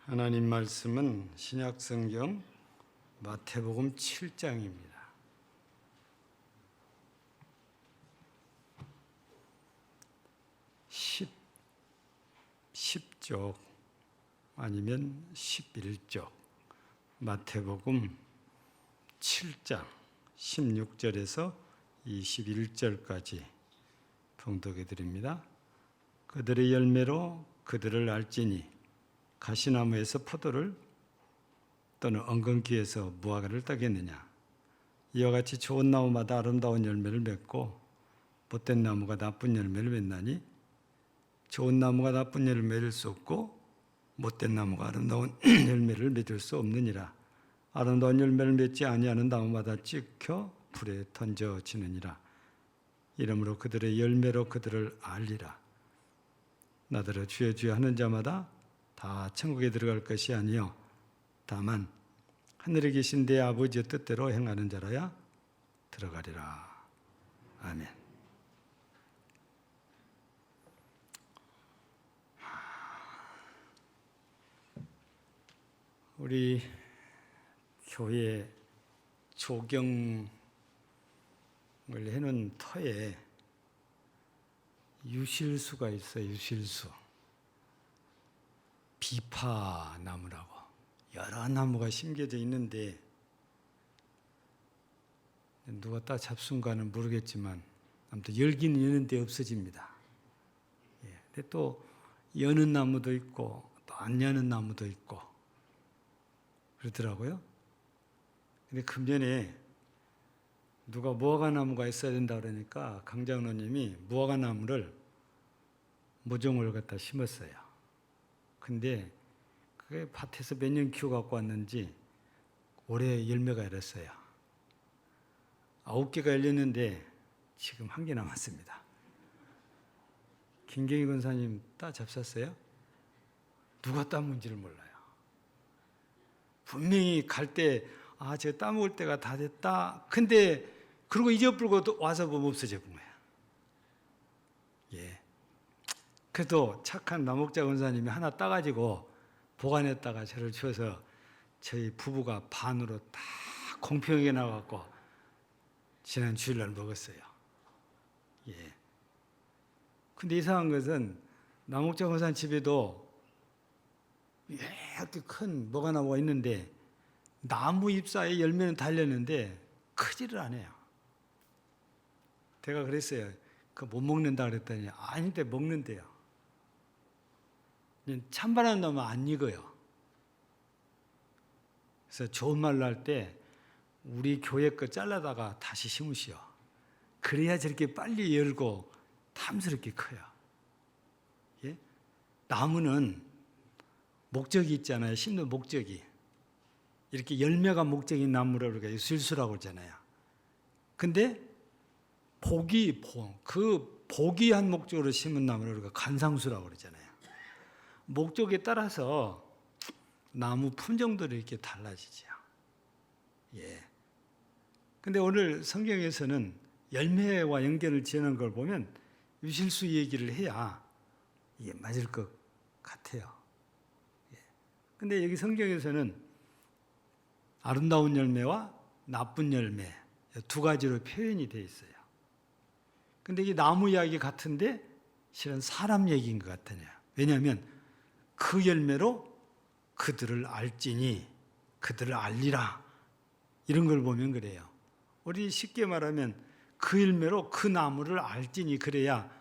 하나님 말씀은 신약성경 마태복음 7장입니다. 10쪽 아니면 11쪽 마태복음 7장 16절에서 21절까지 봉독해 드립니다. 그들의 열매로 그들을 알지니 가시나무에서 포도를 또는 엉겅퀴에서 무화과를 따겠느냐. 이와 같이 좋은 나무마다 아름다운 열매를 맺고 못된 나무가 나쁜 열매를 맺나니 좋은 나무가 나쁜 열매를 쏟고 못된 나무가 아름다운 열매를 맺을 수 없느니라. 아름다운 열매를 맺지 아니하는 나무마다 찍혀 불에 던져지느니라. 이러므로 그들의 열매로 그들을 알리라. 나더러 주여 주여 하는 자마다 다 천국에 들어갈 것이 아니요 다만 하늘에 계신 내 아버지의 뜻대로 행하는 자라야 들어가리라. 아멘. 우리 교회 조경을 해놓은 터에 유실수가 있어요. 유실수. 비파나무라고 여러 나무가 심겨져 있는데 누가 딱 잡순가는 모르겠지만 아무튼 열기는 여는데 없어집니다. 근데 또 여는 나무도 있고 또 안 여는 나무도 있고 그러더라고요. 근데 금년에 누가 무화과 나무가 있어야 된다 그러니까 강장로님이 무화과 나무를 모종을 갖다 심었어요. 근데 그게 밭에서 몇 년 키워 갖고 왔는지 올해 열매가 열었어요. 9개가 열렸는데 지금 1개 남았습니다. 김경희 권사님 따 잡쌌어요? 누가 따먹은지를 몰라요. 분명히 갈 때 제가 따먹을 때가 다 됐다. 근데 그러고 잊어버리고 와서 보면 없어져 본 거예요. 그래도 착한 남옥자 권사님이 하나 따가지고 보관했다가 저를 주어서 저희 부부가 반으로 다 공평하게 나와갖고 지난 주일날 먹었어요. 근데 이상한 것은 남옥자 권사님 집에도 이렇게 큰 뭐가 나와 있는데 나무 잎사이에 열매는 달렸는데 크지를 않아요. 제가 그랬어요. 그거 못 먹는다 그랬더니 아닌데 먹는데요. 찬바람 나면 안 익어요. 그래서 좋은 말로 할 때 우리 교회 거 잘라다가 다시 심으시오. 그래야 저렇게 빨리 열고 탐스럽게 커요. 나무는 목적이 있잖아요. 심는 목적이. 이렇게 열매가 목적인 나무라고 우리가 실수라고 그러잖아요. 근데 복이 한 목적으로 심은 나무를 우리가 간상수라고 그러잖아요. 목적에 따라서 나무 품종들이 이렇게 달라지죠. 근데 오늘 성경에서는 열매와 연결을 지어놓은 걸 보면 유실수 얘기를 해야 이게 맞을 것 같아요. 근데 여기 성경에서는 아름다운 열매와 나쁜 열매 두 가지로 표현이 되어 있어요. 근데 이게 나무 이야기 같은데 실은 사람 얘기인 것 같아요. 왜냐하면 그 열매로 그들을 알지니 그들을 알리라 이런 걸 보면 그래요. 우리 쉽게 말하면 그 열매로 그 나무를 알지니 그래야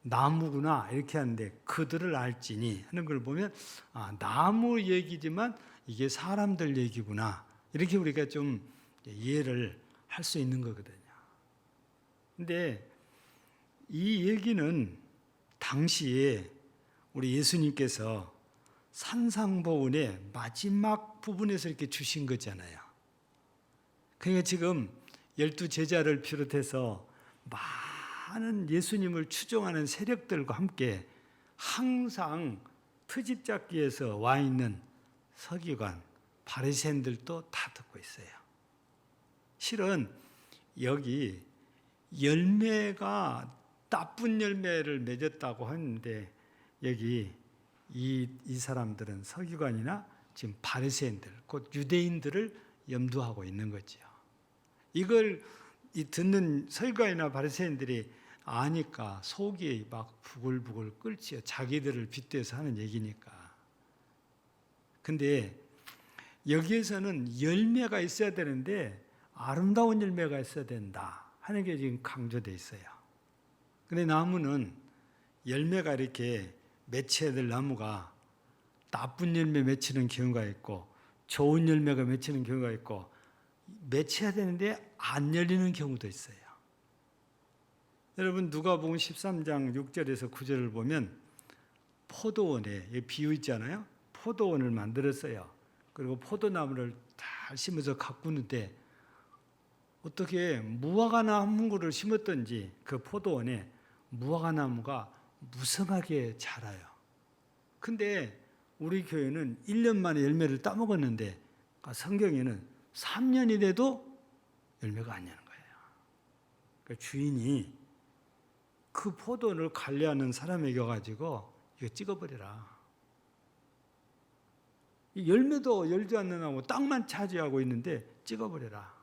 나무구나 이렇게 하는데 그들을 알지니 하는 걸 보면 나무 얘기지만 이게 사람들 얘기구나 이렇게 우리가 좀 이해를 할 수 있는 거거든요. 근데 이 얘기는 당시에 우리 예수님께서 산상보훈의 마지막 부분에서 이렇게 주신 거잖아요. 그러니까 지금 12제자를 비롯해서 많은 예수님을 추종하는 세력들과 함께 항상 트집 잡기에서 와 있는 서기관, 바리새인들도 다 듣고 있어요. 실은 여기 열매가 나쁜 열매를 맺었다고 하는데 여기 이 사람들은 서기관이나 지금 바리새인들, 곧 유대인들을 염두하고 있는 거지요. 이걸 듣는 서기관이나 바리새인들이 아니까 속이 막 부글부글 끓지요. 자기들을 빗대서 하는 얘기니까. 근데 여기에서는 열매가 있어야 되는데 아름다운 열매가 있어야 된다 하는 게 지금 강조되어 있어요. 근데 나무는 열매가 이렇게 맺혀야 될 나무가 나쁜 열매 맺히는 경우가 있고 좋은 열매가 맺히는 경우가 있고 맺혀야 되는데 안 열리는 경우도 있어요. 여러분 누가복음 13장 6절에서 9절을 보면 포도원에 비유 있잖아요. 포도원을 만들었어요. 그리고 포도나무를 다 심어서 가꾸는데 어떻게 무화과나무를 심었던지 그 포도원에 무화과나무가 무성하게 자라요. 근데 우리 교회는 1년 만에 열매를 따먹었는데 성경에는 3년이 돼도 열매가 안 나는 거예요. 그러니까 주인이 그 포도원을 관리하는 사람에게 가지고 이거 찍어버려라. 이 열매도 열지 않는 나무 땅만 차지하고 있는데 찍어버려라.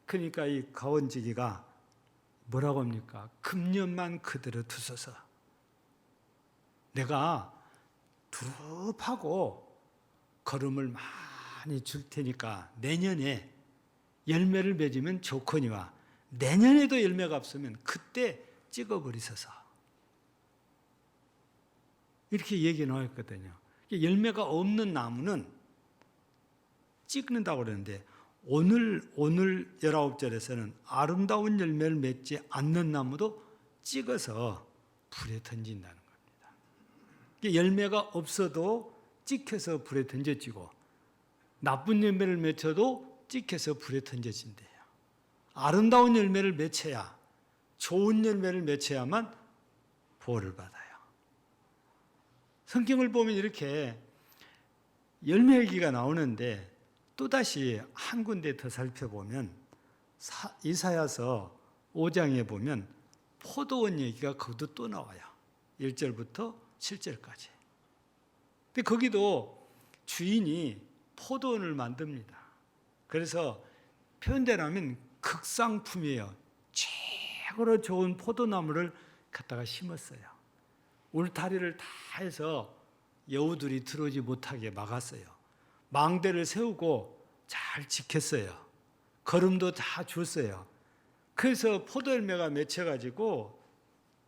그러니까 이 가원지기가 뭐라고 합니까? 금년만 그대로 두소서. 내가 두릅하고 거름을 많이 줄 테니까 내년에 열매를 맺으면 좋거니와 내년에도 열매가 없으면 그때 찍어버리소서. 이렇게 얘기 나왔거든요. 열매가 없는 나무는 찍는다고 그러는데 오늘 19절에서는 아름다운 열매를 맺지 않는 나무도 찍어서 불에 던진다는 겁니다. 열매가 없어도 찍혀서 불에 던져지고 나쁜 열매를 맺혀도 찍혀서 불에 던져진대요. 아름다운 열매를 맺혀야 좋은 열매를 맺혀야만 보호를 받아요. 성경을 보면 이렇게 열매 얘기가 나오는데 또다시 한 군데 더 살펴보면 이사야서 5장에 보면 포도원 얘기가 거기도 또 나와요. 1절부터 7절까지. 근데 거기도 주인이 포도원을 만듭니다. 그래서 표현대로하면 극상품이에요. 최고로 좋은 포도나무를 갖다가 심었어요. 울타리를 다 해서 여우들이 들어오지 못하게 막았어요. 망대를 세우고 잘 지켰어요. 거름도 다 줬어요. 그래서 포도열매가 맺혀가지고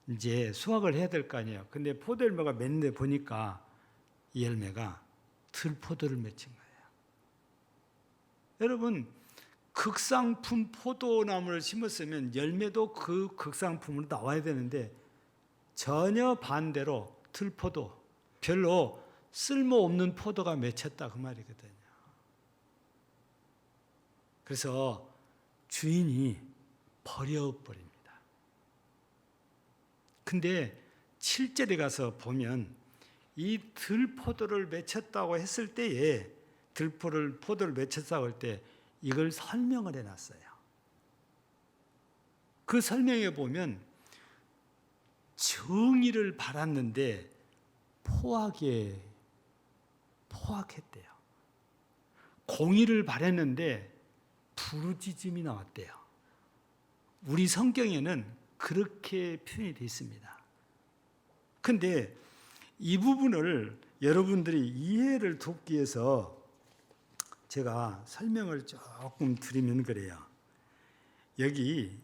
이제 수확을 해야 될 거 아니에요. 근데 포도열매가 맺는데 보니까 이 열매가 들포도를 맺힌 거예요. 여러분, 극상품 포도나무를 심었으면 열매도 그 극상품으로 나와야 되는데 전혀 반대로 들포도, 별로 쓸모없는 포도가 맺혔다 그 말이거든요. 그래서 주인이 버려버립니다. 근데 7절에 가서 보면 이 들포도를 맺혔다고 했을 때에 포도를 맺혔다고 할 때 이걸 설명을 해놨어요. 그 설명에 보면 정의를 바랐는데 포악했대요. 공의를 바랐는데 부르짖음이 나왔대요. 우리 성경에는 그렇게 표현이 되어 있습니다. 근데 이 부분을 여러분들이 이해를 돕기 위해서 제가 설명을 조금 드리면 그래요. 여기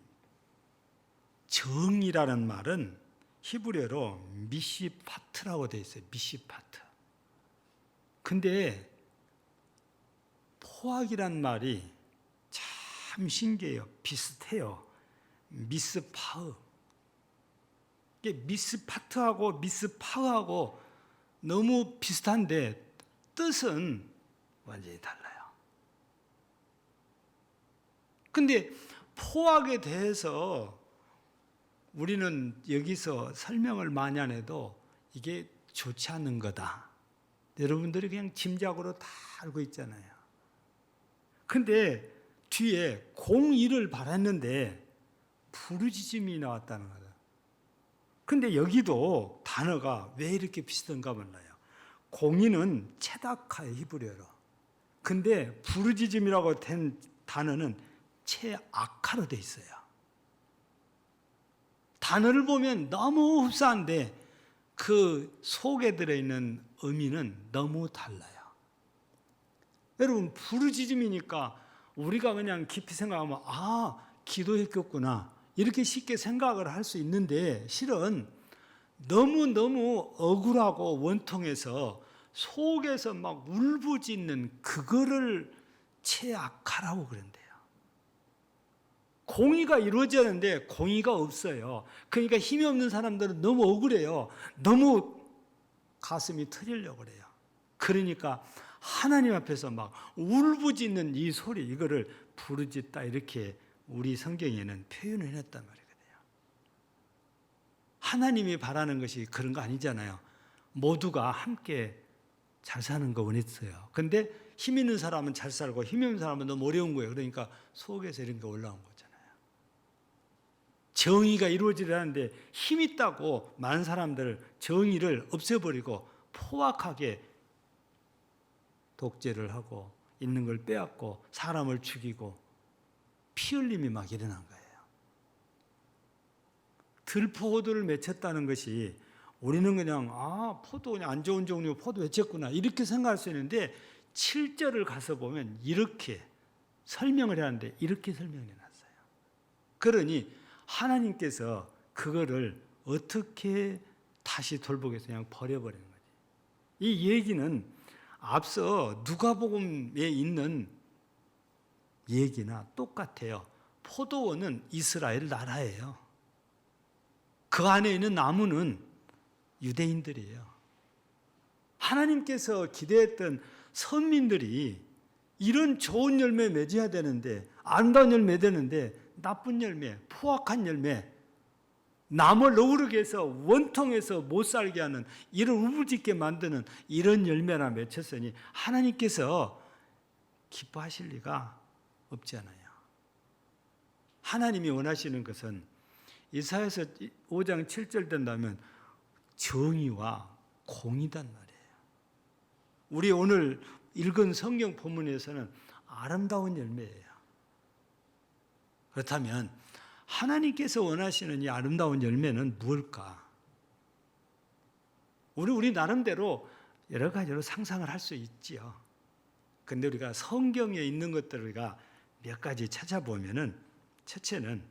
정의라는 말은 히브리어로 미시파트라고 되어 있어요. 미시파트. 근데 포악이란 말이 참 신기해요. 비슷해요. 미스파흐. 이게 미스파트하고 미스파흐하고 너무 비슷한데 뜻은 완전히 달라요. 근데 포악에 대해서 우리는 여기서 설명을 많이 안 해도 이게 좋지 않은 거다. 여러분들이 그냥 짐작으로 다 알고 있잖아요. 근데 뒤에 공의를 바랐는데 부르짖음이 나왔다는 거다. 근데 여기도 단어가 왜 이렇게 비슷한가 몰라요. 공의는 체다카의 히브리어로. 근데 부르짖음이라고 된 단어는 체아카로 돼 있어요. 단어를 보면 너무 흡사한데 그 속에 들어있는 의미는 너무 달라요. 여러분, 부르짖음이니까 우리가 그냥 깊이 생각하면 기도했겠구나 이렇게 쉽게 생각을 할 수 있는데, 실은 너무너무 억울하고 원통해서 속에서 막 울부짖는 그거를 체악하라고 그런대요. 공의가 이루어지는데 공의가 없어요. 그러니까 힘이 없는 사람들은 너무 억울해요. 너무 가슴이 터지려고 그래요. 그러니까 하나님 앞에서 막 울부짖는 이 소리, 이거를 부르짖다, 이렇게 우리 성경에는 표현을 해놨단 말이거든요. 하나님이 바라는 것이 그런 거 아니잖아요. 모두가 함께 잘 사는 거 원했어요. 근데 힘 있는 사람은 잘 살고 힘 없는 사람은 너무 어려운 거예요. 그러니까 속에서 이런 게 올라온 거잖아요. 정의가 이루어지려는데 힘 있다고 많은 사람들 정의를 없애버리고 포악하게 독재를 하고 있는 걸 빼앗고 사람을 죽이고 피 흘림이 막 일어난 거예요. 들포도를 맺혔다는 것이 우리는 그냥 포도 그냥 안 좋은 종류 포도 맺혔구나 이렇게 생각할 수 있는데, 7절을 가서 보면 이렇게 설명을 하는데 이렇게 설명해 놨어요. 그러니 하나님께서 그거를 어떻게 다시 돌보겠어요? 그냥 버려버리는 거지. 이 얘기는 앞서 누가복음에 있는 얘기나 똑같아요. 포도원은 이스라엘 나라예요. 그 안에 있는 나무는 유대인들이에요. 하나님께서 기대했던 선민들이 이런 좋은 열매 맺어야 되는데, 아름다운 열매 되는데 나쁜 열매, 포악한 열매, 남을 어우르게 해서 원통해서 못 살게 하는, 이런 우물짓게 만드는 이런 열매나 맺혔으니 하나님께서 기뻐하실 리가 없잖아요. 하나님이 원하시는 것은 이사야서 5장 7절 된다면 정의와 공의단 말이에요. 우리 오늘 읽은 성경 본문에서는 아름다운 열매예요. 그렇다면 하나님께서 원하시는 이 아름다운 열매는 무엇일까? 우리 나름대로 여러 가지로 상상을 할 수 있지요. 근데 우리가 성경에 있는 것들을 우리가 몇 가지 찾아보면은, 첫째는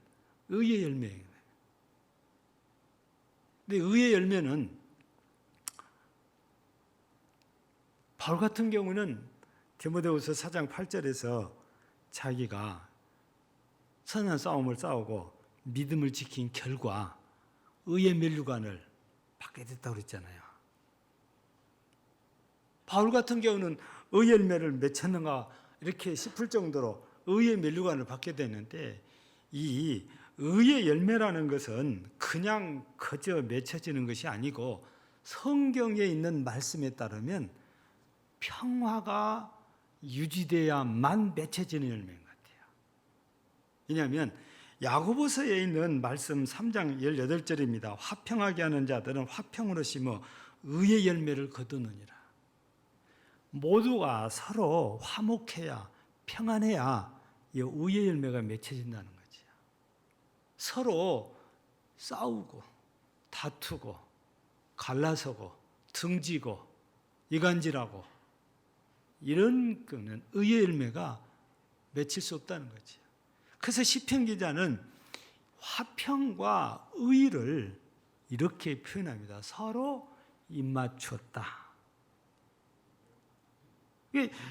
의의 열매예요. 근데 의의 열매는 바울 같은 경우는 디모데후서 4장 8절에서 자기가 선한 싸움을 싸우고 믿음을 지킨 결과 의의 면류관을 받게 됐다고 그랬잖아요. 바울 같은 경우는 의의 열매를 맺혔는가 이렇게 싶을 정도로 의의 면류관을 받게 됐는데, 이 의의 열매라는 것은 그냥 그저 맺혀지는 것이 아니고 성경에 있는 말씀에 따르면 평화가 유지돼야만 맺혀지는 열매인 것 같아요. 왜냐하면 야고보서에 있는 말씀 3장 18절입니다. 화평하게 하는 자들은 화평으로 심어 의의 열매를 거두느니라. 모두가 서로 화목해야, 평안해야 이 의의 열매가 맺혀진다는 거죠. 서로 싸우고 다투고 갈라서고 등지고 이간질하고 이런 거는 의의 열매가 맺힐 수 없다는 거죠. 그래서 시편 기자는 화평과 의를 이렇게 표현합니다. 서로 입맞추었다.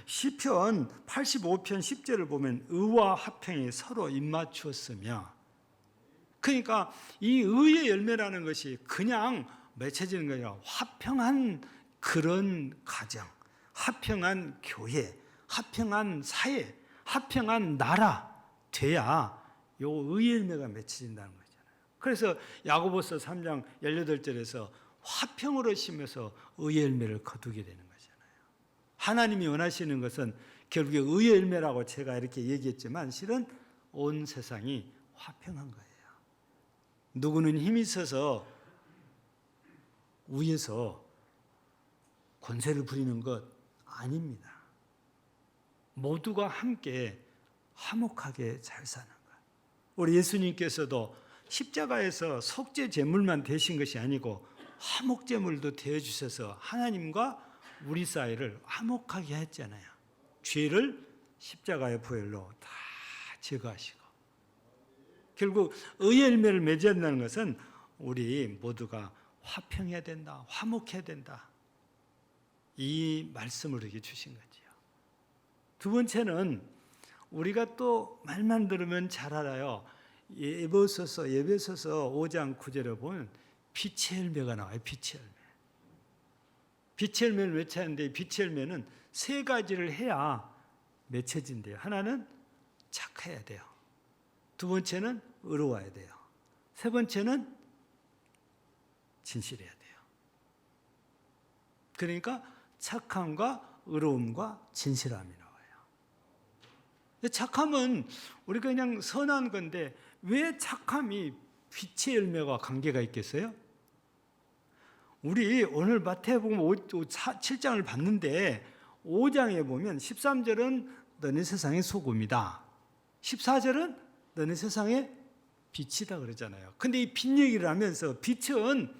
시편 85편 10절을 보면 의와 화평이 서로 입맞추었으며, 그러니까 이 의의 열매라는 것이 그냥 맺혀지는 게 아니라 화평한 그런 가정, 화평한 교회, 화평한 사회, 화평한 나라 돼야 요 의의 열매가 맺혀진다는 거잖아요. 그래서 야고보서 3장 18절에서 화평으로 심어서 의의 열매를 거두게 되는 거잖아요. 하나님이 원하시는 것은 결국에 의의 열매라고 제가 이렇게 얘기했지만 실은 온 세상이 화평한 거예요. 누구는 힘이 있어서 위에서 권세를 부리는 것 아닙니다. 모두가 함께 화목하게 잘 사는 것. 우리 예수님께서도 십자가에서 속죄 제물만 되신 것이 아니고 화목 제물도 되어 주셔서 하나님과 우리 사이를 화목하게 했잖아요. 죄를 십자가의 보혈로 다 제거하시고, 결국 의의 열매를 맺어야 한다는 것은 우리 모두가 화평해야 된다, 화목해야 된다, 이 말씀을 이렇게 주신 거지요. 두 번째는 우리가 또 말만 들으면 잘 알아요. 예배소서 5장 9절에 보면 빛의 열매가 나와요. 빛의 열매. 빛의 열매를 맺혀야 하는데, 빛의 열매는 세 가지를 해야 맺혀진대요. 하나는 착해야 돼요. 두 번째는 의로워야 돼요. 세 번째는 진실해야 돼요. 그러니까 착함과 의로움과 진실함이 나와요. 착함은 우리가 그냥 선한 건데 왜 착함이 빛의 열매와 관계가 있겠어요? 우리 오늘 마태복음 7장을 봤는데 5장에 보면 13절은 너네 세상의 소금이다, 14절은 너네 세상의 빛이다 그러잖아요. 근데 이 빛 얘기를 하면서 빛은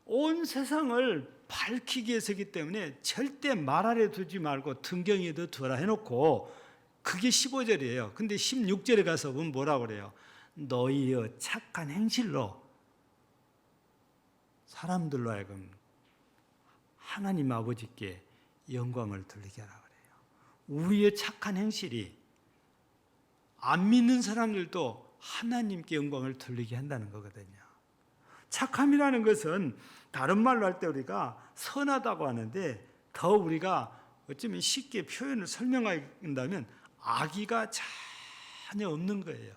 온 세상을 밝히기 위해서이기 때문에 절대 말 아래 두지 말고 등경에도 두라 해놓고, 그게 15절이에요. 근데 16절에 가서 보면 뭐라고 그래요? 너희의 착한 행실로 사람들로 하여금 하나님 아버지께 영광을 돌리게 하라 그래요. 우리의 착한 행실이 안 믿는 사람들도 하나님께 영광을 돌리게 한다는 거거든요. 착함이라는 것은 다른 말로 할 때 우리가 선하다고 하는데, 더 우리가 어쩌면 쉽게 표현을 설명한다면 악의가 전혀 없는 거예요.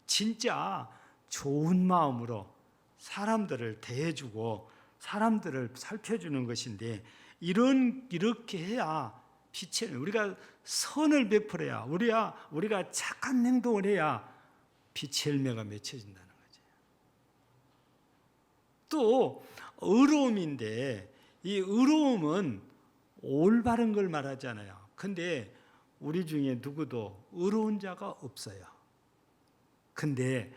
진짜 좋은 마음으로 사람들을 대해주고 사람들을 살펴주는 것인데, 이렇게 해야 빛의, 우리가 선을 베풀어야, 우리가 착한 행동을 해야 빛의 열매가 맺혀진다는 거죠. 또 의로움인데, 이 의로움은 올바른 걸 말하잖아요. 근데 우리 중에 누구도 의로운 자가 없어요. 근데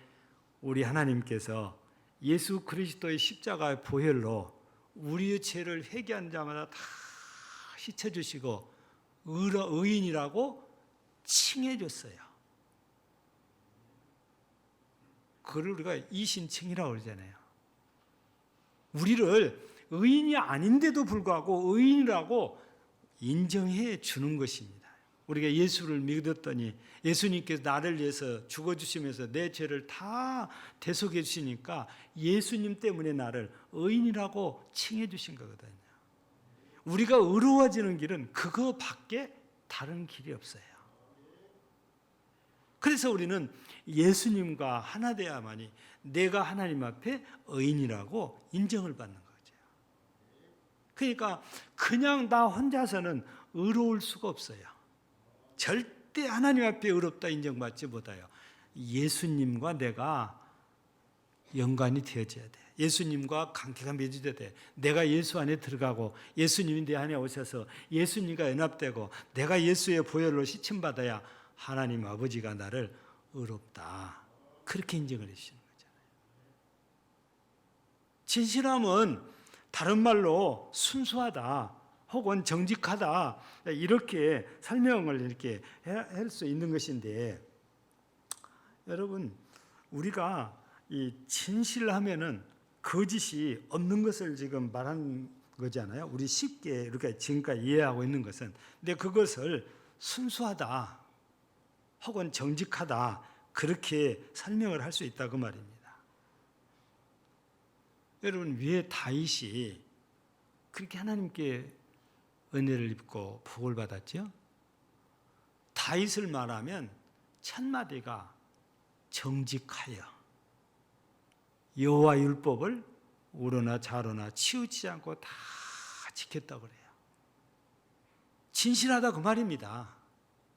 우리 하나님께서 예수 그리스도의 십자가의 보혈로 우리의 죄를 회개한 자마다 다 씻어주시고 의인이라고 칭해줬어요. 그걸 우리가 이신칭이라고 그러잖아요. 우리를 의인이 아닌데도 불구하고 의인이라고 인정해 주는 것입니다. 우리가 예수를 믿었더니 예수님께서 나를 위해서 죽어주시면서 내 죄를 다 대속해 주시니까 예수님 때문에 나를 의인이라고 칭해 주신 거거든요. 우리가 의로워지는 길은 그거밖에 다른 길이 없어요. 그래서 우리는 예수님과 하나 되어야만이 내가 하나님 앞에 의인이라고 인정을 받는 거죠. 그러니까 그냥 나 혼자서는 의로울 수가 없어요. 절대 하나님 앞에 의롭다 인정받지 못해요. 예수님과 내가 연관이 되어져야 돼. 예수님과 관계가 맺어져야 돼. 내가 예수 안에 들어가고 예수님이 내 안에 오셔서 예수님과 연합되고 내가 예수의 보혈로 씻음받아야 하나님 아버지가 나를 의롭다, 그렇게 인정을 해주시는 거잖아요. 진실함은 다른 말로 순수하다 혹은 정직하다, 이렇게 설명을 이렇게 할 수 있는 것인데, 여러분, 우리가 이 진실하면은 거짓이 없는 것을 지금 말한 거잖아요. 우리 쉽게 이렇게 지금까지 이해하고 있는 것은. 근데 그것을 순수하다 혹은 정직하다, 그렇게 설명을 할 수 있다 그 말입니다. 여러분, 왜 다윗이 그렇게 하나님께 은혜를 입고 복을 받았죠? 다윗을 말하면 첫 마디가 정직하여 여호와 율법을 우러나 좌로나 치우치지 않고 다 지켰다고 그래요. 진실하다 그 말입니다.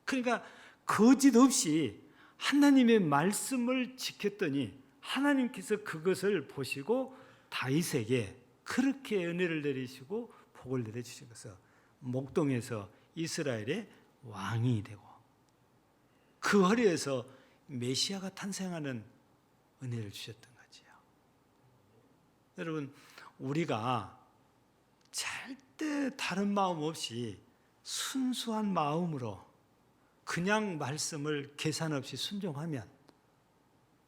그러니까 거짓 없이 하나님의 말씀을 지켰더니 하나님께서 그것을 보시고 다윗에게 그렇게 은혜를 내리시고 복을 내려주신 것은 목동에서 이스라엘의 왕이 되고 그 허리에서 메시아가 탄생하는 은혜를 주셨던 거지요. 여러분, 우리가 절대 다른 마음 없이 순수한 마음으로 그냥 말씀을 계산 없이 순종하면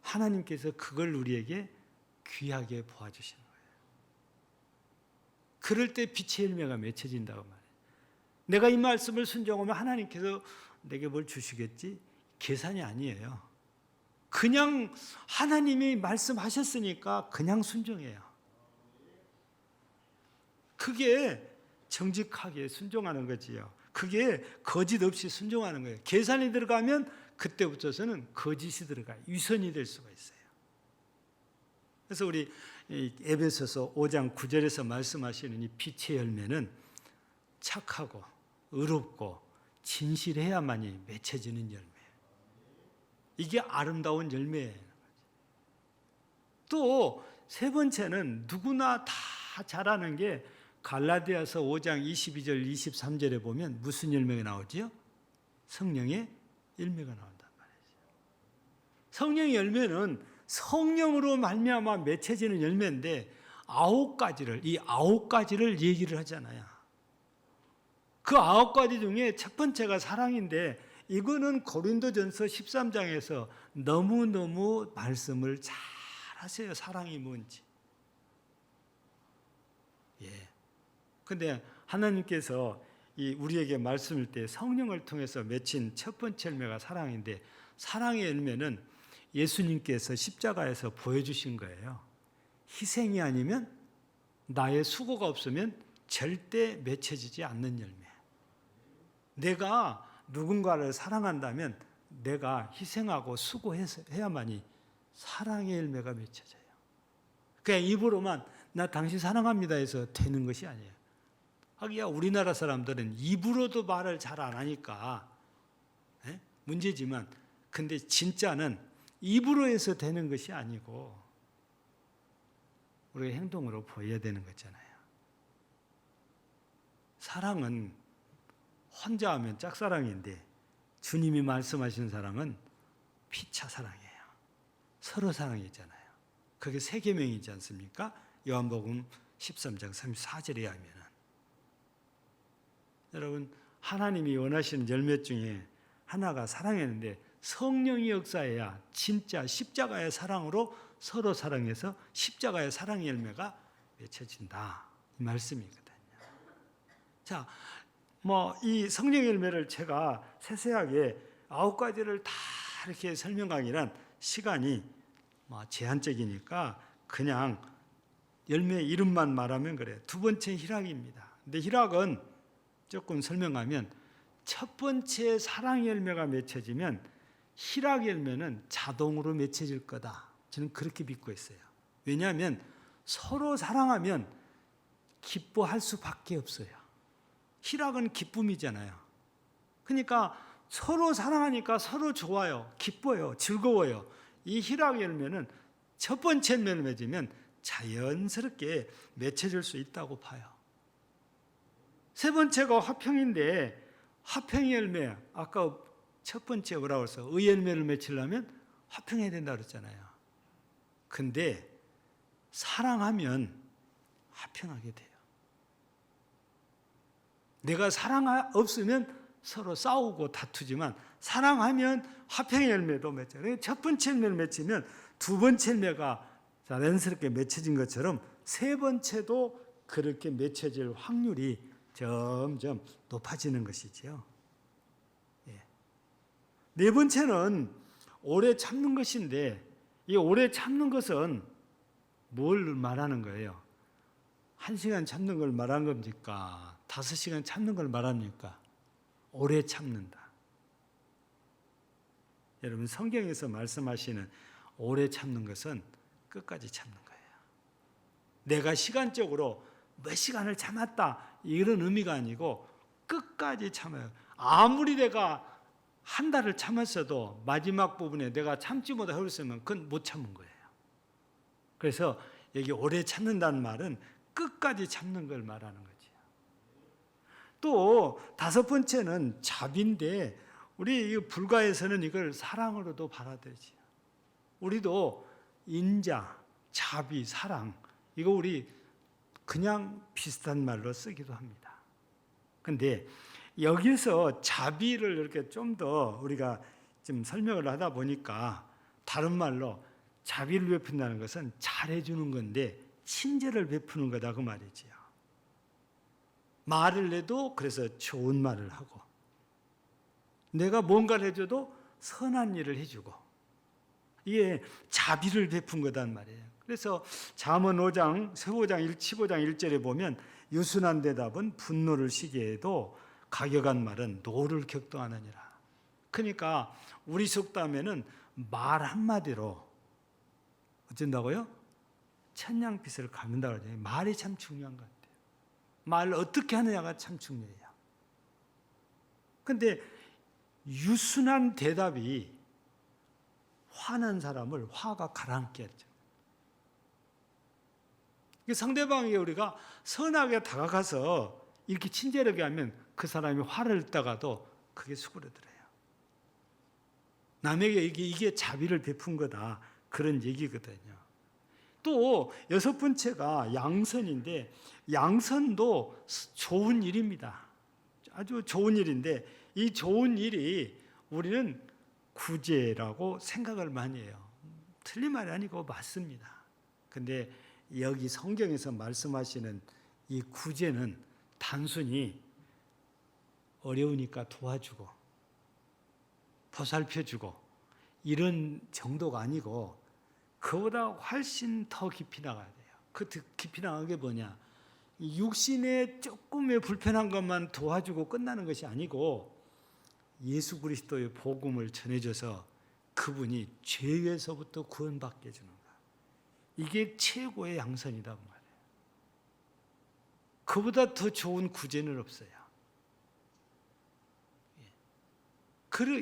하나님께서 그걸 우리에게 귀하게 보아주시는 거예요. 그럴 때 빛의 열매가 맺혀진다고 말해요. 내가 이 말씀을 순종하면 하나님께서 내게 뭘 주시겠지? 계산이 아니에요. 그냥 하나님이 말씀하셨으니까 그냥 순종해요. 그게 정직하게 순종하는 거지요. 그게 거짓 없이 순종하는 거예요. 계산이 들어가면 그때부터서는 거짓이 들어가요. 위선이 될 수가 있어요. 그래서 우리 에베소서 5장 9절에서 말씀하시는 이 빛의 열매는 착하고 의롭고 진실해야만이 맺혀지는 열매. 이게 아름다운 열매예요. 또 세 번째는 누구나 다 잘 아는 게 갈라디아서 5장 22절 23절에 보면 무슨 열매가 나오지요? 성령의 열매가 나온단 말이죠. 성령의 열매는 성령으로 말미암아 맺혀지는 열매인데 이 아홉 가지를 얘기를 하잖아요. 그 9가지 중에 첫 번째가 사랑인데 이거는 고린도전서 13장에서 너무너무 말씀을 잘 하세요. 사랑이 뭔지. 근데 하나님께서 우리에게 말씀을 때 성령을 통해서 맺힌 첫 번째 열매가 사랑인데 사랑의 열매는 예수님께서 십자가에서 보여주신 거예요. 희생이 아니면 나의 수고가 없으면 절대 맺혀지지 않는 열매. 내가 누군가를 사랑한다면 내가 희생하고 수고해야만이 사랑의 열매가 맺혀져요. 그냥 입으로만 나 당신 사랑합니다 해서 되는 것이 아니에요. 하기야 우리나라 사람들은 입으로도 말을 잘 안 하니까 문제지만 근데 진짜는 입으로 해서 되는 것이 아니고 우리가 행동으로 보여야 되는 거잖아요. 사랑은 혼자 하면 짝사랑인데 주님이 말씀하신 사랑은 피차 사랑이에요. 서로 사랑이잖아요. 그게 세 계명이지 않습니까? 요한복음 13장 34절에 하면은 여러분 하나님이 원하시는 열매 중에 하나가 사랑이었는데 성령이 역사해야 진짜 십자가의 사랑으로 서로 사랑해서 십자가의 사랑의 열매가 맺혀진다. 이 말씀이거든요. 자, 이 성령 열매를 제가 세세하게 9가지를 다 이렇게 설명하기란 시간이 제한적이니까 그냥 열매 이름만 말하면 그래요. 두 번째 희락입니다. 근데 희락은 조금 설명하면 첫 번째 사랑 열매가 맺혀지면 희락 열매는 자동으로 맺혀질 거다. 저는 그렇게 믿고 있어요. 왜냐하면 서로 사랑하면 기뻐할 수밖에 없어요. 희락은 기쁨이잖아요. 그러니까 서로 사랑하니까 서로 좋아요. 기뻐요. 즐거워요. 이 희락 열매는 첫 번째 열매를 맺으면 자연스럽게 맺혀질 수 있다고 봐요. 세 번째가 화평인데 화평의 열매, 아까 첫 번째 뭐라고 했어? 의 열매를 맺히려면 화평해야 된다고 그랬잖아요. 근데 사랑하면 화평하게 돼요. 내가 사랑 없으면 서로 싸우고 다투지만 사랑하면 화평의 열매도 맺혀요. 첫 번째 열매를 맺히면 두 번째 열매가 자연스럽게 맺혀진 것처럼 세 번째도 그렇게 맺혀질 확률이 점점 높아지는 것이지요. 네 번째는 오래 참는 것인데 이 오래 참는 것은 뭘 말하는 거예요? 1시간 참는 걸 말한 겁니까? 5시간 참는 걸 말합니까? 오래 참는다. 여러분 성경에서 말씀하시는 오래 참는 것은 끝까지 참는 거예요. 내가 시간적으로 몇 시간을 참았다 이런 의미가 아니고 끝까지 참아요. 아무리 내가 한 달을 참았어도 마지막 부분에 내가 참지 못하고 있으면 그건 못 참은 거예요. 그래서 여기 오래 참는다는 말은 끝까지 참는 걸 말하는 거죠. 또 다섯 번째는 자비인데 우리 이 불가에서는 이걸 사랑으로도 받아들이지요. 우리도 인자, 자비, 사랑 이거 우리 그냥 비슷한 말로 쓰기도 합니다. 근데 여기서 자비를 이렇게 좀 더 우리가 좀 설명을 하다 보니까 다른 말로 자비를 베푼다는 것은 잘해주는 건데 친절을 베푸는 거다 그 말이지요. 말을 해도 그래서 좋은 말을 하고 내가 뭔가를 해줘도 선한 일을 해주고 이게 자비를 베푼 거단 말이에요. 그래서 잠언 5장 15장 1절에 보면 유순한 대답은 분노를 시게 해도 가격한 말은 노를 격동하느니라. 그러니까 우리 속담에는 말 한마디로 어쩐다고요? 천냥빚을 갚는다고 그러잖아요. 말이 참 중요한 것 같아요. 말을 어떻게 하느냐가 참 중요해요. 그런데 유순한 대답이 화난 사람을 화가 가라앉게 하죠. 상대방에게 우리가 선하게 다가가서 이렇게 친절하게 하면 그 사람이 화를 내다가도 그게 수그러들어요. 남에게 이게 자비를 베푼 거다 그런 얘기거든요. 또 여섯 번째가 양선인데 양선도 좋은 일입니다. 아주 좋은 일인데 이 좋은 일이 우리는 구제라고 생각을 많이 해요. 틀린 말이 아니고 맞습니다. 근데 여기 성경에서 말씀하시는 이 구제는 단순히 어려우니까 도와주고 보살펴주고 이런 정도가 아니고 그보다 훨씬 더 깊이 나가야 돼요. 그 깊이 나가는 게 뭐냐? 육신의 조금의 불편한 것만 도와주고 끝나는 것이 아니고 예수 그리스도의 복음을 전해줘서 그분이 죄에서부터 구원받게 해주는 거야. 이게 최고의 양선이다 그 말이에요. 그보다 더 좋은 구제는 없어요.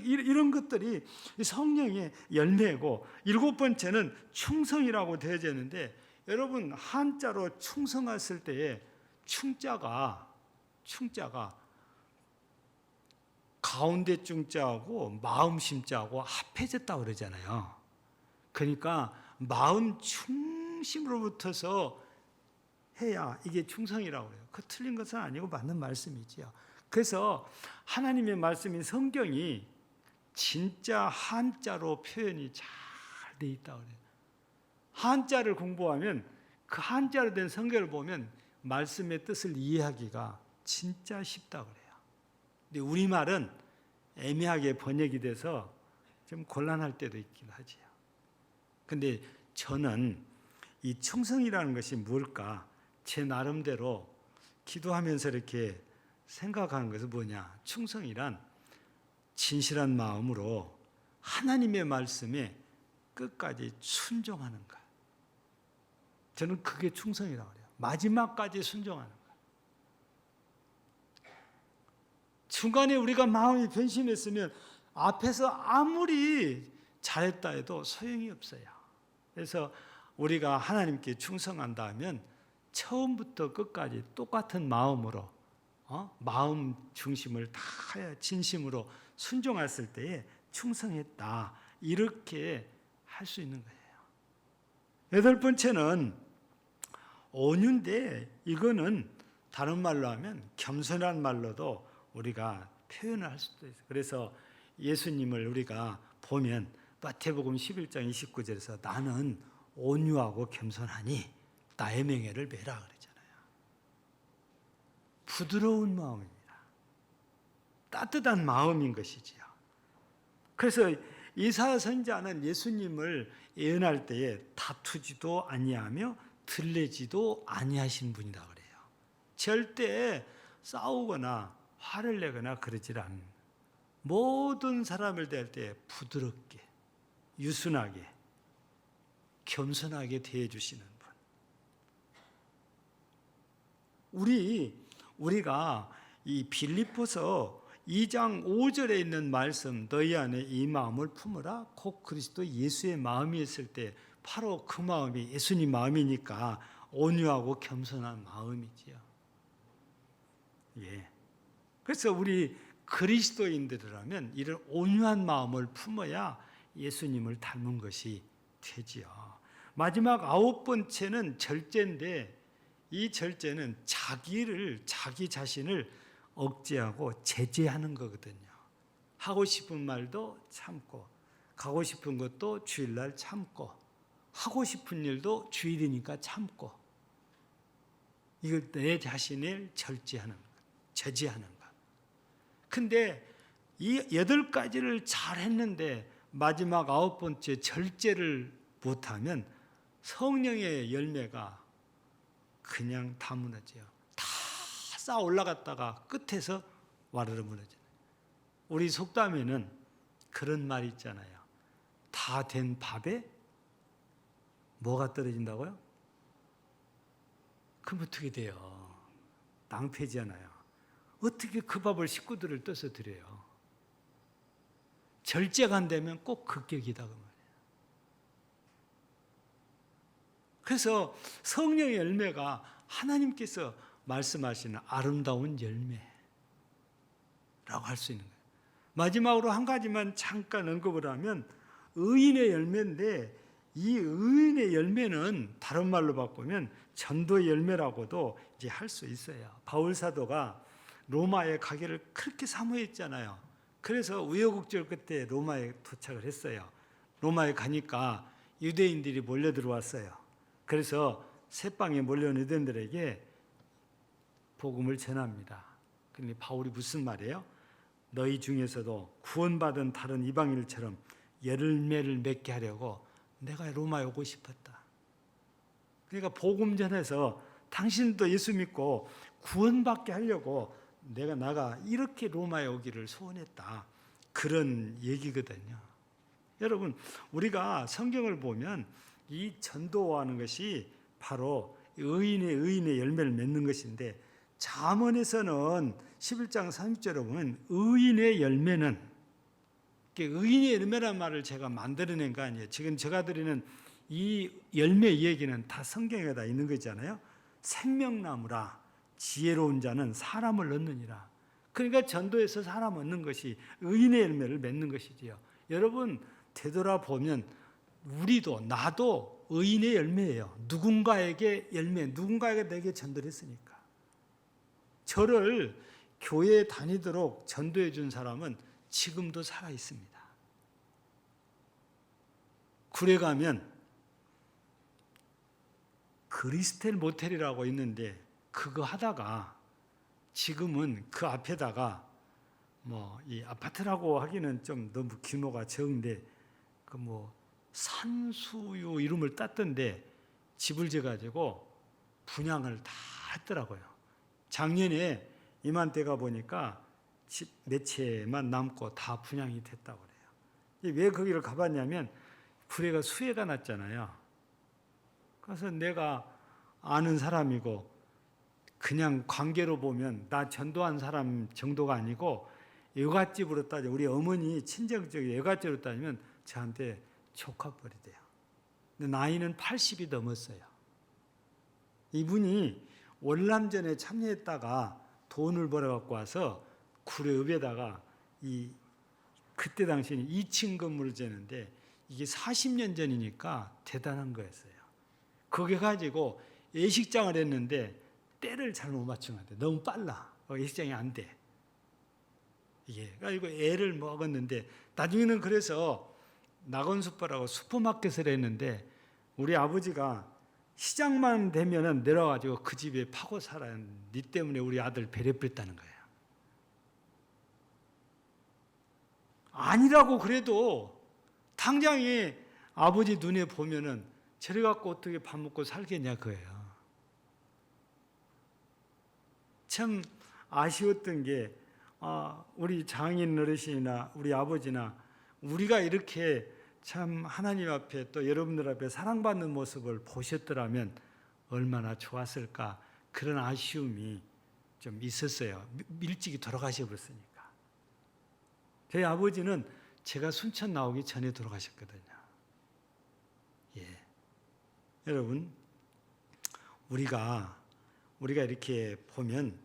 이런 것들이 성령의 열매고 일곱 번째는 충성이라고 되어져 있는데 여러분 한자로 충성했을 때에 충자가 가운데 중자하고 마음 심자하고 합해졌다고 그러잖아요. 그러니까 마음 중심으로부터서 해야 이게 충성이라고 해요. 그 틀린 것은 아니고 맞는 말씀이지요. 그래서 하나님의 말씀인 성경이 진짜 한자로 표현이 잘 돼 있다고 그래요. 한자를 공부하면 그 한자로 된 성경을 보면 말씀의 뜻을 이해하기가 진짜 쉽다고 그래요. 근데 우리말은 애매하게 번역이 돼서 좀 곤란할 때도 있긴 하지요. 근데 저는 이 충성이라는 것이 뭘까? 제 나름대로 기도하면서 이렇게 생각하는 것은 뭐냐? 충성이란 진실한 마음으로 하나님의 말씀에 끝까지 순종하는 것. 저는 그게 충성이라고 그래요. 마지막까지 순종하는 것. 중간에 우리가 마음이 변심했으면 앞에서 아무리 잘했다 해도 소용이 없어요. 그래서 우리가 하나님께 충성한다 하면 처음부터 끝까지 똑같은 마음으로 마음 중심을 다하여 진심으로 순종했을 때에 충성했다. 이렇게 할 수 있는 거예요. 여덟 번째는 온유인데 이거는 다른 말로 하면 겸손한 말로도 우리가 표현을 할 수도 있어요. 그래서 예수님을 우리가 보면 마태복음 11장 29절에서 나는 온유하고 겸손하니 나의 명예를 매라 그러잖아요. 부드러운 마음입니다. 따뜻한 마음인 것이지요. 그래서 이사야 선지자는 예수님을 예언할 때에 다투지도 아니하며 들레지도 아니하신 분이다 그래요. 절대 싸우거나 화를 내거나 그러질 않는 모든 사람을 대할 때 부드럽게 유순하게 겸손하게 대해주시는 분. 우리가 이 빌립보서 2장 5절에 있는 말씀 너희 안에 이 마음을 품으라 곧 그리스도 예수의 마음이었을 때 바로 그 마음이 예수님 마음이니까 온유하고 겸손한 마음이지요. 예. 그래서 우리 그리스도인들이라면 이런 온유한 마음을 품어야 예수님을 닮은 것이 되지요. 마지막 9번째는 절제인데, 이 절제는 자기 자신을 억제하고 제재하는 거거든요. 하고 싶은 말도 참고, 가고 싶은 것도 주일날 참고, 하고 싶은 일도 주일이니까 참고, 이걸 내 자신을 절제하는 것, 제재하는 것. 근데 이 8가지를 잘 했는데 마지막 9번째 절제를 못하면 성령의 열매가 그냥 다 무너져요. 다 쌓아 올라갔다가 끝에서 와르르 무너져요. 우리 속담에는 그런 말이 있잖아요. 다 된 밥에 뭐가 떨어진다고요? 그럼 어떻게 돼요? 낭패잖아요. 어떻게 그 밥을 식구들을 떠서 드려요? 절제가 안 되면 꼭 극격이다 그 말이에요. 그래서 성령의 열매가 하나님께서 말씀하시는 아름다운 열매라고 할 수 있는 거예요. 마지막으로 한 가지만 잠깐 언급을 하면 의인의 열매인데, 이 의인의 열매는 다른 말로 바꾸면 전도의 열매라고도 이제 할 수 있어요. 바울 사도가 로마에 가기를 그렇게 사모했잖아요. 그래서 우여곡절 끝에 로마에 도착을 했어요. 로마에 가니까 유대인들이 몰려 들어왔어요. 그래서 새방에 몰려온 유대인들에게 복음을 전합니다. 그런데 바울이 무슨 말이에요? 너희 중에서도 구원받은 다른 이방인들처럼 열매를 맺게 하려고 내가 로마에 오고 싶었다. 그러니까 복음 전해서 당신도 예수 믿고 구원받게 하려고 나가 이렇게 로마에 오기를 소원했다. 그런 얘기거든요. 여러분, 우리가 성경을 보면 이 전도하는 것이 바로 의인의 열매를 맺는 것인데, 잠언에서는 11장 30절에 보면 의인의 열매는, 의인의 열매란 말을 제가 만들어낸 거 아니에요. 지금 제가 드리는 이 열매 이야기는 다 성경에 다 있는 거잖아요. 생명나무라 지혜로운 자는 사람을 얻느니라. 그러니까 전도에서 사람 얻는 것이 의인의 열매를 맺는 것이지요. 여러분, 되돌아보면 우리도 나도 의인의 열매예요. 누군가에게 열매, 누군가에게 내게 전도를 했으니까. 저를 교회에 다니도록 전도해 준 사람은 지금도 살아 있습니다. 굴에 가면 그리스텔 모텔이라고 있는데 그거 하다가 지금은 그 앞에다가 이 아파트라고 하기는 좀 너무 규모가 적은데 그 산수유 이름을 땄던데 집을 지어가지고 분양을 다 했더라고요. 작년에 이맘때가 보니까 집 몇 채만 남고 다 분양이 됐다고 그래요. 왜 거기를 가봤냐면 구례가 수해가 났잖아요. 그래서 내가 아는 사람이고 그냥 관계로 보면 나 전도한 사람 정도가 아니고 여갓집으로 따져 우리 어머니 친정적인 여갓집으로 따지면 저한테 조카뻘이 돼요. 근데 나이는 80이 넘었어요. 이분이 월남전에 참여했다가 돈을 벌어갖고 와서 구례읍에다가 그때 당시에는 2층 건물을 지었는데 이게 40년 전이니까 대단한 거였어요. 그게 가지고 예식장을 했는데 때를 잘못 맞춘 것 같아요. 너무 빨라. 예식장이 안 돼. 이게 그리고 애를 먹었는데 나중에는 그래서 낙원수퍼라고 슈퍼마켓을 했는데 우리 아버지가 시장만 되면은 내려가지고 그 집에 파고 살아요. 네 때문에 우리 아들 배려뺐다는 거예요. 아니라고 그래도 당장에 아버지 눈에 보면은 저래 갖고 어떻게 밥 먹고 살겠냐 그거예요. 참 아쉬웠던 게 우리 장인 어르신이나 우리 아버지나 우리가 이렇게 참 하나님 앞에 또 여러분들 앞에 사랑받는 모습을 보셨더라면 얼마나 좋았을까, 그런 아쉬움이 좀 있었어요. 일찍이 돌아가셔 버렸으니까. 저희 아버지는 제가 순천 나오기 전에 돌아가셨거든요. 예. 여러분, 우리가 이렇게 보면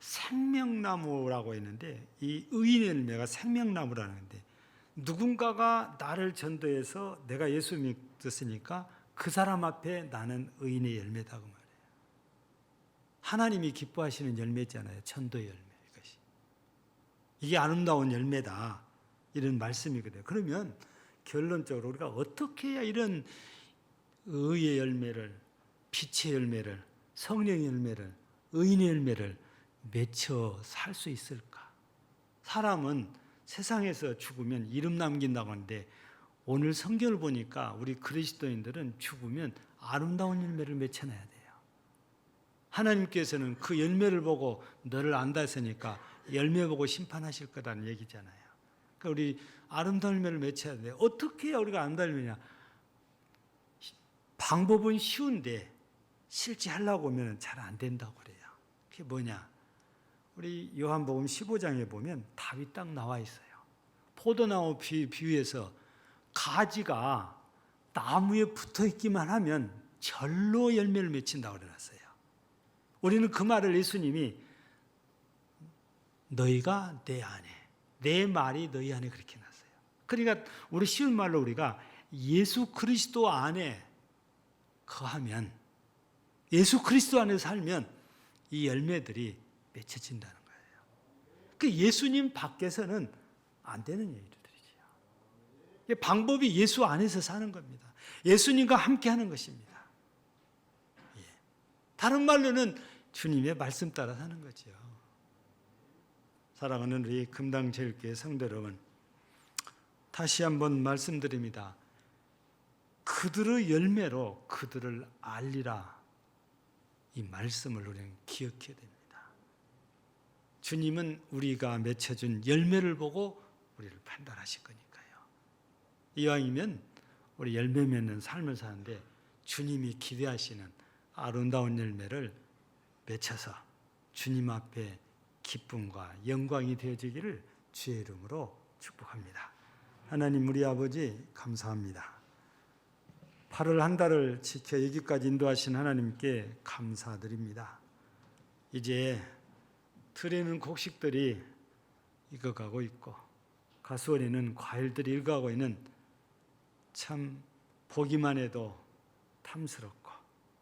생명나무라고 했는데 이 의인의 열매가 생명나무라는데 누군가가 나를 전도해서 내가 예수 믿었으니까 그 사람 앞에 나는 의인의 열매다 그 말이에요. 하나님이 기뻐하시는 열매잖아요. 전도의 열매. 이것이. 이게 아름다운 열매다. 이런 말씀이거든요. 그러면 결론적으로 우리가 어떻게 해야 이런 의의 열매를, 빛의 열매를, 성령의 열매를, 의인의 열매를 맺혀 살 수 있을까? 사람은 세상에서 죽으면 이름 남긴다고 하는데 오늘 성경을 보니까 우리 그리스도인들은 죽으면 아름다운 열매를 맺혀놔야 돼요. 하나님께서는 그 열매를 보고 너를 안다 했으니까 열매 보고 심판하실 거라는 얘기잖아요. 그러니까 우리 아름다운 열매를 맺혀야 돼요. 어떻게 해야 우리가 아름다운 열매냐? 방법은 쉬운데 실제 하려고 하면 잘 안 된다고 그래요. 그게 뭐냐? 우리 요한복음 15장에 보면 답이 딱 나와 있어요. 포도나무 비유에서 가지가 나무에 붙어 있기만 하면 절로 열매를 맺힌다고 그래놨어요. 우리는 그 말을 예수님이 너희가 내 안에, 내 말이 너희 안에 그렇게 났어요. 그러니까 우리 쉬운 말로 우리가 예수 그리스도 안에 거하면, 예수 그리스도 안에 살면 이 열매들이 맺혀진다는 거예요. 그 예수님 밖에서는 안 되는 일들이죠. 방법이 예수 안에서 사는 겁니다. 예수님과 함께하는 것입니다. 다른 말로는 주님의 말씀 따라 사는 거죠. 사랑하는 우리 금당제일교회 성도 여러분, 다시 한번 말씀드립니다. 그들의 열매로 그들을 알리라. 이 말씀을 우리는 기억해야 됩니다. 주님은 우리가 맺혀준 열매를 보고 우리를 판단하실 거니까요. 이왕이면 우리 열매 맺는 삶을 사는데 주님이 기대하시는 아름다운 열매를 맺혀서 주님 앞에 기쁨과 영광이 되어지기를 주의 이름으로 축복합니다. 하나님 우리 아버지 감사합니다. 8월 한 달을 지켜 여기까지 인도하신 하나님께 감사드립니다. 이제 틀에는 곡식들이 익어가고 있고 가수원에는 과일들이 익어가고 있는 참 보기만 해도 탐스럽고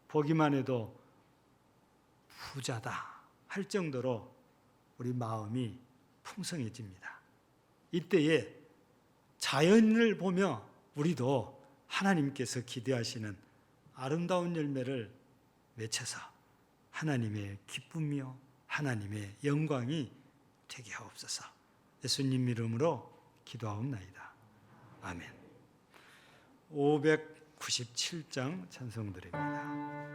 보기만 해도 부자다 할 정도로 우리 마음이 풍성해집니다. 이때에 자연을 보며 우리도 하나님께서 기대하시는 아름다운 열매를 맺혀서 하나님의 기쁨이요 하나님의 영광이 되게 하옵소서. 예수님 이름으로 기도하옵나이다. 아멘. 597장 찬송드립니다.